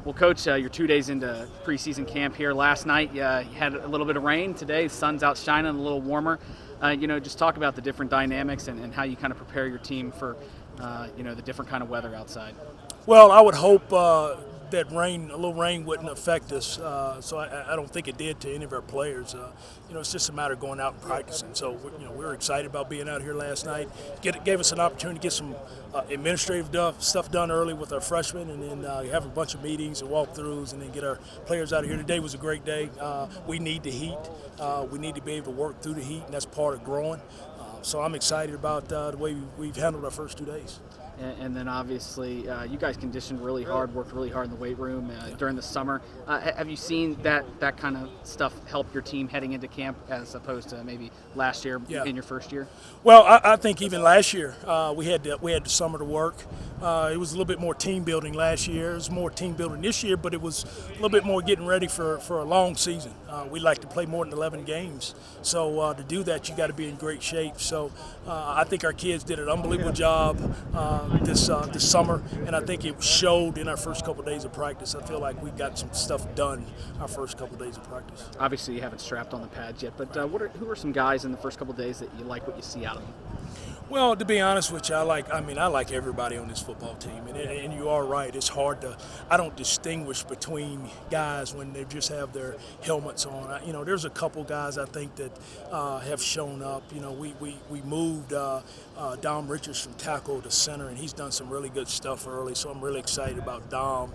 Well, Coach, you're 2 days into preseason camp here. Last night, you had a little bit of rain. Today, the sun's out shining, a little warmer. Just talk about the different dynamics and how you kind of prepare your team for, the different kind of weather outside. Well, I would hope that a little rain wouldn't affect us. So I don't think it did to any of our players. It's just a matter of going out and practicing. So we're excited about being out here last night. Gave us an opportunity to get some administrative stuff done early with our freshmen, and then have a bunch of meetings and walkthroughs, and then get our players out of here. Today was a great day. We need the heat. We need to be able to work through the heat, and that's part of growing. So I'm excited about the way we've handled our first 2 days. And then obviously you guys conditioned really hard, worked really hard in the weight room during the summer. Have you seen that kind of stuff help your team heading into camp as opposed to maybe last year in your first year? Well, I think even last year we had the summer to work. It was a little bit more team building last year. It was more team building this year, but it was a little bit more getting ready for a long season. We like to play more than 11 games. So to do that, you got to be in great shape. So I think our kids did an unbelievable job this summer, and I think it showed in our first couple of days of practice. I feel like we got some stuff done our first couple of days of practice. Obviously, you haven't strapped on the pads yet, but who are some guys in the first couple of days that you like what you see out of them? Well, to be honest with you, I like everybody on this football team, and you are right. It's hard I don't distinguish between guys when they just have their helmets on. There's a couple guys I think that have shown up. We moved Dom Richards from tackle to center, and he's done some really good stuff early. So I'm really excited about Dom.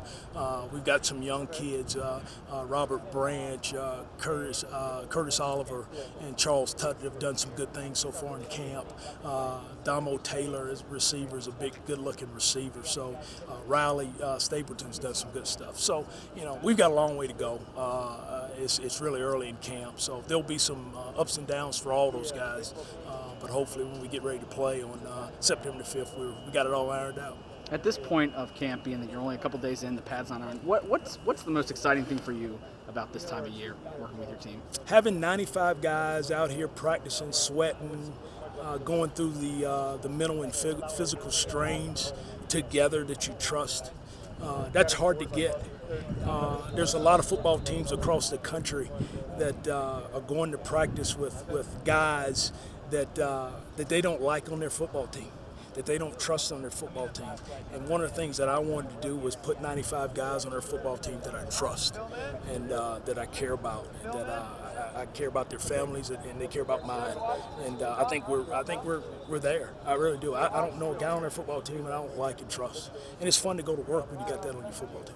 We've got some young kids, Robert Branch, Curtis Oliver, and Charles Tutt have done some good things so far in camp. Damo Taylor as receiver is a big, good-looking receiver. So Riley Stapleton's done some good stuff. So we've got a long way to go. It's really early in camp, so there'll be some ups and downs for all those guys. But hopefully, when we get ready to play on September the 5th, we got it all ironed out. At this point of camp, being that you're only a couple days in, the pad's not on, what's the most exciting thing for you about this time of year working with your team? Having 95 guys out here practicing, sweating, going through the mental and physical strains together that you trust. That's hard to get. There's a lot of football teams across the country that are going to practice with guys that they don't like on their football team, that they don't trust on their football team. And one of the things that I wanted to do was put 95 guys on our football team that I trust and that I care about, and that I care about their families and they care about mine. And I think we're there. I really do. I don't know a guy on our football team that I don't like and trust. And it's fun to go to work when you got that on your football team.